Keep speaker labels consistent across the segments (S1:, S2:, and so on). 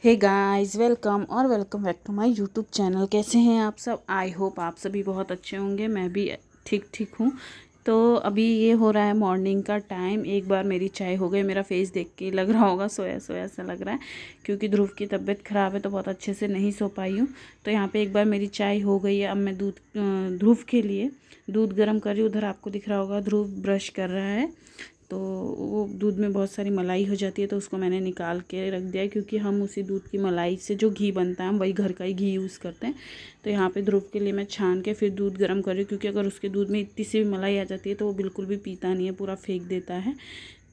S1: Hey guys, welcome back to my YouTube channel. कैसे हैं आप सब? आई होप आप सभी बहुत अच्छे होंगे। मैं भी ठीक हूँ। तो अभी ये हो रहा है मॉर्निंग का टाइम। एक बार मेरी चाय हो गई। मेरा फेस देख के लग रहा होगा सोया सोया सा लग रहा है, क्योंकि ध्रुव की तबीयत ख़राब है तो बहुत अच्छे से नहीं सो पाई हूँ। तो यहाँ पे एक बार मेरी चाय हो गई है। अब मैं ध्रुव के लिए दूध गर्म कर रही हूँ। उधर आपको दिख रहा होगा ध्रुव ब्रश कर रहा है, तो वो दूध में बहुत सारी मलाई हो जाती है, तो उसको मैंने निकाल के रख दिया है, क्योंकि हम उसी दूध की मलाई से जो घी बनता है हम वही घर का ही घी यूज़ करते हैं। तो यहाँ पे ध्रुव के लिए मैं छान के फिर दूध गर्म कर रही हूँ, क्योंकि अगर उसके दूध में इतनी सी भी मलाई आ जाती है तो वो बिल्कुल भी पीता नहीं है, पूरा फेंक देता है।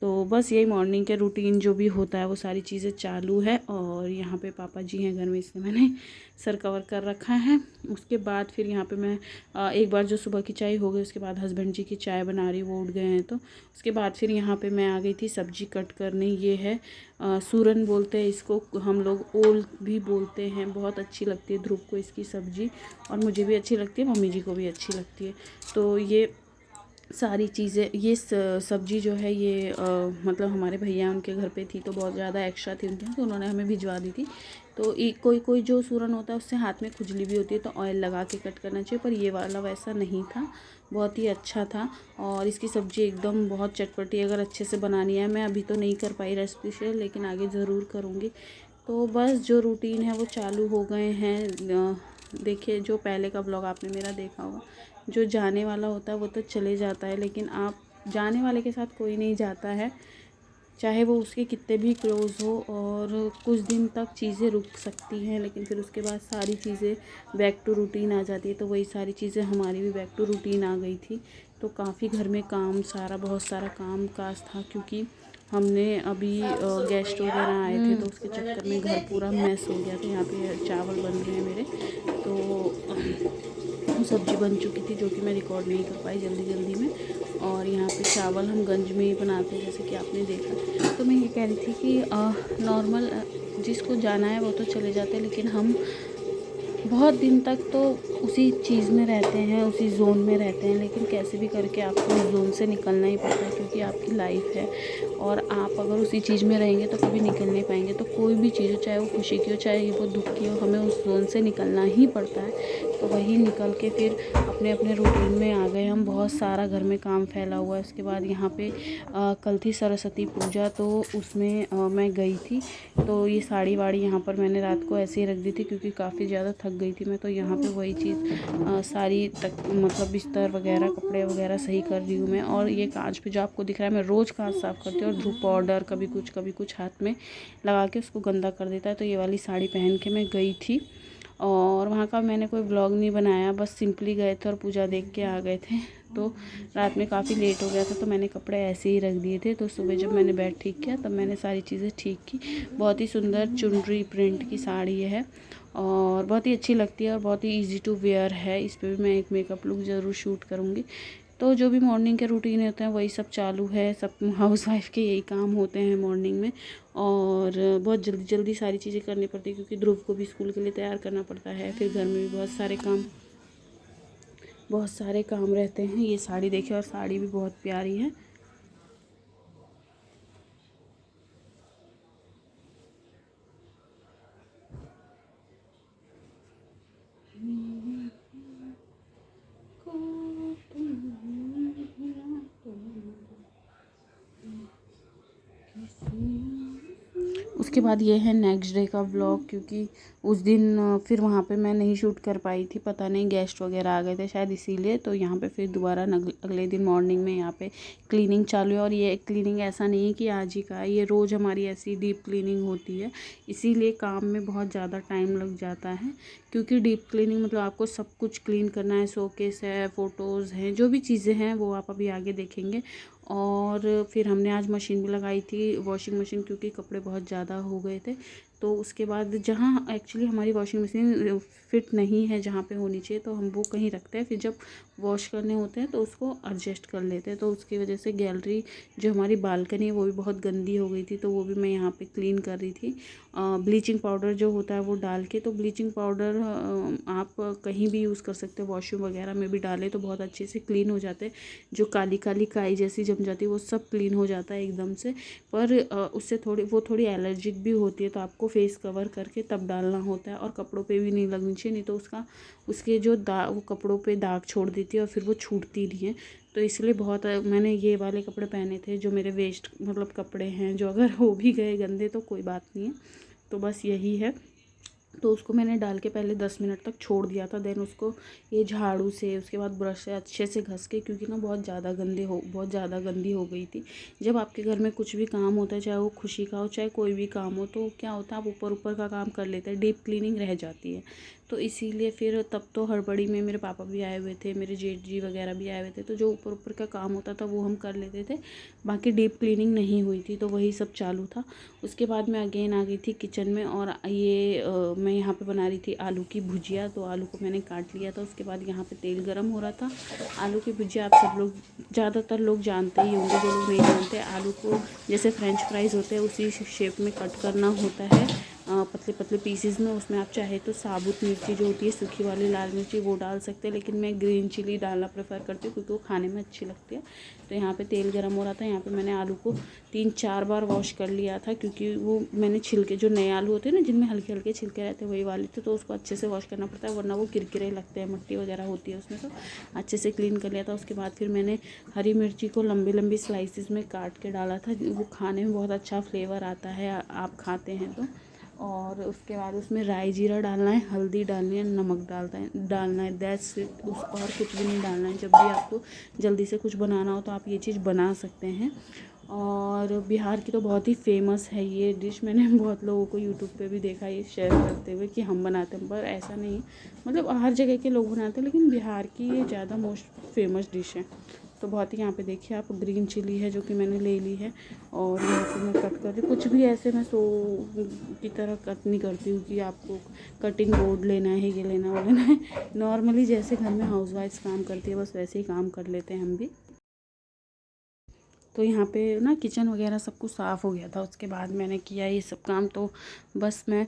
S1: तो बस यही मॉर्निंग के रूटीन जो भी होता है वो सारी चीज़ें चालू है। और यहाँ पे पापा जी हैं घर में, इसलिए मैंने सर कवर कर रखा है। उसके बाद फिर यहाँ पे मैं एक बार जो सुबह की चाय हो गई, उसके बाद हस्बैंड जी की चाय बना रही, वो उठ गए हैं। तो उसके बाद फिर यहाँ पे मैं आ गई थी सब्जी कट करने। ये है सूरन बोलते हैं इसको, हम लोग ओल भी बोलते हैं। बहुत अच्छी लगती है ध्रुव को इसकी सब्ज़ी, और मुझे भी अच्छी लगती है, मम्मी जी को भी अच्छी लगती है। तो ये सारी चीज़ें, ये सब्ज़ी जो है ये मतलब हमारे भैया उनके घर पे थी, तो बहुत ज़्यादा एक्स्ट्रा थी उनके यहाँ, तो उन्होंने हमें भिजवा दी थी। तो कोई कोई जो सूरन होता है उससे हाथ में खुजली भी होती है, तो ऑयल लगा के कट करना चाहिए, पर ये वाला वैसा नहीं था, बहुत ही अच्छा था। और इसकी सब्ज़ी एकदम बहुत चटपटी, अगर अच्छे से बनानी है। मैं अभी तो नहीं कर पाई रेसिपी शेयर, लेकिन आगे ज़रूर करूँगी। तो बस जो रूटीन है वो चालू हो गए हैं। देखिए, जो पहले का ब्लॉग आपने मेरा देखा होगा, जो जाने वाला होता है वो तो चले जाता है, लेकिन आप जाने वाले के साथ कोई नहीं जाता है, चाहे वो उसके कितने भी क्लोज़ हो। और कुछ दिन तक चीज़ें रुक सकती हैं, लेकिन फिर उसके बाद सारी चीज़ें बैक टू रूटीन आ जाती है। तो वही सारी चीज़ें हमारी भी बैक टू रूटीन आ गई थी। तो काफ़ी घर में काम बहुत सारा काम काज था, क्योंकि हमने अभी गेस्ट वगैरह आए थे, तो उसके चक्कर में घर पूरा मैस हो गया था। यहाँ पे चावल बन रहे हैं मेरे, तो सब्ज़ी बन चुकी थी, जो कि मैं रिकॉर्ड नहीं कर पाई जल्दी में। और यहाँ पे चावल हम गंज में ही बनाते हैं, जैसे कि आपने देखा। तो मैं ये कह रही थी कि नॉर्मल जिसको जाना है वो तो चले जाते हैं, लेकिन हम बहुत दिन तक तो उसी चीज़ में रहते हैं, उसी जोन में रहते हैं। लेकिन कैसे भी करके आपको उस जोन से निकलना ही पड़ता है, क्योंकि आपकी लाइफ है, और आप अगर उसी चीज़ में रहेंगे तो कभी निकल नहीं पाएंगे। तो कोई भी चीज़ हो, चाहे वो खुशी की हो, चाहे वो दुख की हो, हमें उस जोन से निकलना ही पड़ता है। तो वही निकल के फिर अपने अपने रूटीन में आ गए हम। बहुत सारा घर में काम फैला हुआ है। उसके बाद यहाँ पे कल थी सरस्वती पूजा, तो उसमें मैं गई थी। तो ये साड़ी वाड़ी यहाँ पर मैंने रात को ऐसे ही रख दी थी, क्योंकि काफ़ी ज़्यादा थक गई थी मैं। तो यहाँ पे वही चीज़ सारी तक मतलब बिस्तर वगैरह, कपड़े वगैरह सही कर रही हूँ मैं। और ये कांच पे जो आपको दिख रहा है, मैं रोज़ कांच साफ़ करती हूँ। और ध्रुव पाउडर कभी कुछ हाथ में लगा के उसको गंदा कर देता है। तो ये वाली साड़ी पहन के मैं गई थी, और वहाँ का मैंने कोई ब्लॉग नहीं बनाया, बस सिंपली गए थे और पूजा देख के आ गए थे। तो रात में काफ़ी लेट हो गया था, तो मैंने कपड़े ऐसे ही रख दिए थे। तो सुबह जब मैंने बेड ठीक किया, तब मैंने सारी चीज़ें ठीक की। बहुत ही सुंदर चुनरी प्रिंट की साड़ी है, और बहुत ही अच्छी लगती है, और बहुत ही ईजी टू वेयर है। इस पर भी मैं एक मेकअप लुक ज़रूर शूट करूँगी। तो जो भी मॉर्निंग के रूटीन होते हैं वही सब चालू है। सब हाउसवाइफ के यही काम होते हैं मॉर्निंग में, और बहुत जल्दी सारी चीज़ें करनी पड़ती है, क्योंकि ध्रुव को भी स्कूल के लिए तैयार करना पड़ता है। फिर घर में भी बहुत सारे काम रहते हैं। ये साड़ी देखिए, और साड़ी भी बहुत प्यारी है। उसके बाद ये है नेक्स्ट डे का व्लॉग, क्योंकि उस दिन फिर वहाँ पे मैं नहीं शूट कर पाई थी। पता नहीं गेस्ट वगैरह आ गए थे शायद, इसीलिए। तो यहाँ पे फिर दोबारा अगले दिन मॉर्निंग में यहाँ पे क्लीनिंग चालू है। और ये क्लीनिंग ऐसा नहीं है कि आज ही का है, ये रोज़ हमारी ऐसी डीप क्लीनिंग होती है। इसीलिए काम में बहुत ज़्यादा टाइम लग जाता है, क्योंकि डीप क्लीनिंग मतलब आपको सब कुछ क्लीन करना है। शोकेस है, फ़ोटोज़ हैं, जो भी चीज़ें हैं वो आप अभी आगे देखेंगे। और फिर हमने आज मशीन भी लगाई थी, वॉशिंग मशीन, क्योंकि कपड़े बहुत ज़्यादा हो गए थे। तो उसके बाद जहाँ एक्चुअली हमारी वॉशिंग मशीन फिट नहीं है जहाँ पे होनी चाहिए, तो हम वो कहीं रखते हैं। फिर जब वॉश करने होते हैं तो उसको एडजस्ट कर लेते हैं। तो उसकी वजह से गैलरी, जो हमारी बालकनी है, वो भी बहुत गंदी हो गई थी। तो वो भी मैं यहाँ पे क्लीन कर रही थी, ब्लीचिंग पाउडर जो होता है वो डाल के। तो ब्लीचिंग पाउडर आप कहीं भी यूज़ कर सकते हो, वॉशरूम वगैरह में भी डालें तो बहुत अच्छे से क्लीन हो जाते हैं। जो काली काली काई जैसी जम जाती है वो सब क्लीन हो जाता है एकदम से। पर उससे थोड़ी एलर्जिक भी होती है, तो आपको फेस कवर करके तब डालना होता है, और कपड़ों पे भी नहीं लगनी चाहिए, नहीं तो उसके जो वो कपड़ों पे दाग छोड़ देती है और फिर वो छूटती नहीं है। तो इसलिए बहुत मैंने ये वाले कपड़े पहने थे जो मेरे वेस्ट मतलब कपड़े हैं, जो अगर हो भी गए गंदे तो कोई बात नहीं है। तो बस यही है। तो उसको मैंने डाल के पहले 10 मिनट तक छोड़ दिया था। देन उसको ये झाड़ू से, उसके बाद ब्रश से अच्छे से घस के, क्योंकि ना बहुत ज़्यादा गंदी हो गई थी। जब आपके घर में कुछ भी काम होता है, चाहे वो खुशी का हो चाहे कोई भी काम हो, तो क्या होता है आप ऊपर ऊपर का काम कर लेते हैं, डीप क्लीनिंग रह जाती है। तो इसीलिए फिर तब तो हड़बड़ी में मेरे पापा भी आए हुए थे, मेरे जेठ जी वगैरह भी आए हुए थे, तो जो ऊपर ऊपर का काम होता था वो हम कर लेते थे, बाकी डीप क्लीनिंग नहीं हुई थी, तो वही सब चालू था। उसके बाद मैं अगेन आ गई थी किचन में, और ये मैं यहाँ पे बना रही थी आलू की भुजिया। तो आलू को मैंने काट लिया था। उसके बाद यहाँ पे तेल गरम हो रहा था। आलू की भुजिया आप सब लोग, ज़्यादातर लोग जानते ही होंगे, जो लोग नहीं जानते, आलू को जैसे फ्रेंच फ्राइज़ होते हैं उसी शेप में कट करना होता है, पतले पतले पीसेस में। उसमें आप चाहे तो साबुत मिर्ची जो होती है, सूखी वाली लाल मिर्ची, वो डाल सकते हैं, लेकिन मैं ग्रीन चिली डालना प्रेफर करती हूँ क्योंकि वो खाने में अच्छी लगती है। तो यहाँ पे तेल गरम हो रहा था। यहाँ पे मैंने आलू को 3-4 बार वॉश कर लिया था, क्योंकि वो मैंने छिलके, जो नए आलू होते हैं ना जिनमें हल्के हल्के छिलके रहते हैं, वही वाले थे, तो उसको अच्छे से वॉश करना पड़ता है, वरना वो किरकिरे लगते हैं, मिट्टी वगैरह होती है उसमें। तो अच्छे से क्लीन कर लिया था। उसके बाद फिर मैंने हरी मिर्ची को लंबी लंबी स्लाइसिस में काट के डाला था। वो खाने में बहुत अच्छा फ्लेवर आता है, आप खाते हैं तो। और उसके बाद उसमें राई जीरा डालना है, हल्दी डालनी है, नमक डालना है, दैट्स इट। और कुछ भी नहीं डालना है। जब भी आपको जल्दी से कुछ बनाना हो तो आप ये चीज़ बना सकते हैं। और बिहार की तो बहुत ही फेमस है ये डिश। मैंने बहुत लोगों को यूट्यूब पे भी देखा ये शेयर करते हुए कि हम बनाते हैं, पर ऐसा नहीं, मतलब हर जगह के लोग बनाते हैं, लेकिन बिहार की ये ज़्यादा मोस्ट फेमस डिश है। तो बहुत ही यहाँ पे देखिए आप, ग्रीन चिली है जो कि मैंने ले ली है, और यहाँ पे मैं कट कर रही हूँ। कुछ भी ऐसे मैं की तरह कट नहीं करती हूँ कि आपको कटिंग बोर्ड लेना है, ये लेना वो लेना है। नॉर्मली जैसे घर में हाउसवाइफ्स काम करती है बस वैसे ही काम कर लेते हैं हम भी। तो यहाँ पे ना किचन वगैरह सब कुछ साफ़ हो गया था। उसके बाद मैंने किया ये सब काम। तो बस मैं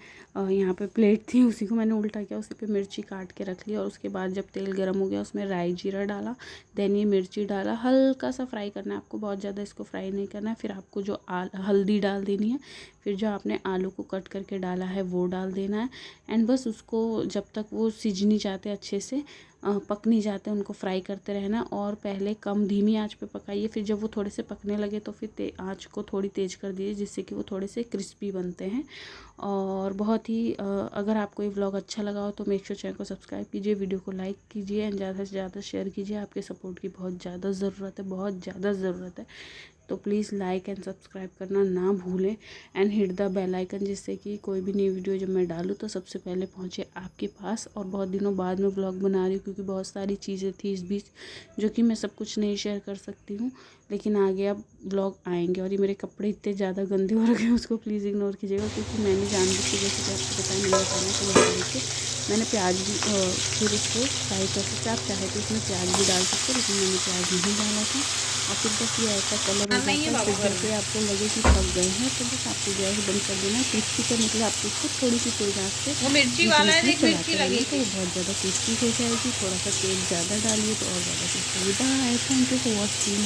S1: यहाँ पे प्लेट थी उसी को मैंने उल्टा किया, उसी पे मिर्ची काट के रख ली, और उसके बाद जब तेल गर्म हो गया उसमें राई जीरा डाला, देन ये मिर्ची डाला, हल्का सा फ्राई करना है आपको, बहुत ज़्यादा इसको फ्राई नहीं करना है। फिर आपको जो हल्दी डाल देनी है, फिर जो आपने आलू को कट करके डाला है वो डाल देना है। एंड बस उसको जब तक वो सिज नहीं जाते अच्छे से, पक नहीं जाते, उनको फ्राई करते रहना। और पहले कम धीमी आंच पे पकाइए, फिर जब वो थोड़े से पकने लगे तो फिर आंच को थोड़ी तेज़ कर दीजिए, जिससे कि वो थोड़े से क्रिस्पी बनते हैं। और बहुत ही अगर आपको ये व्लॉग अच्छा लगा हो तो मेक श्योर चैनल को सब्सक्राइब कीजिए, वीडियो को लाइक कीजिए, एंड ज़्यादा से ज़्यादा शेयर कीजिए। आपके सपोर्ट की बहुत ज़्यादा ज़रूरत है, बहुत ज़्यादा ज़रूरत है। तो प्लीज़ लाइक एंड सब्सक्राइब करना ना भूलें, and hit the bell icon, जिससे कि कोई भी नई वीडियो जब मैं डालूँ तो सबसे पहले पहुँचे आपके पास। और बहुत दिनों बाद मैं ब्लॉग बना रही हूँ क्योंकि बहुत सारी चीज़ें थी इस बीच जो कि मैं सब कुछ नहीं शेयर कर सकती हूँ, लेकिन आगे अब ब्लॉग आएंगे। और ये मेरे कपड़े इतने ज़्यादा गंदे हो रखे हैं, उसको प्लीज़ इग्नोर कीजिएगा, क्योंकि मैंने जानबूझ के, जैसे कि आपको पता है नहीं बताना, तो वहाँ देखिए मैंने प्याज भी फिर उसको फ्राई कर सकते, आप चाहे तो इसमें प्याज भी डाल सकते, लेकिन मैंने प्याज नहीं डाला था। और फिर बस ये ऐसा कलर हो जाता है, फिर जब पे आपको लगे कि पक गए हैं तो बस आपको गैस बंद कर देना है। क्रिस्पी करने के लिए आपको इसको थोड़ी सी तेज आंच पे वो मिर्ची वाला है, मिर्ची लगी तो बहुत ज़्यादा क्रिस्पी हो जाएगी। थोड़ा सा तेल ज़्यादा डालिए तो और ज़्यादा क्रिस्पी होगी। Bye, thank you for watching.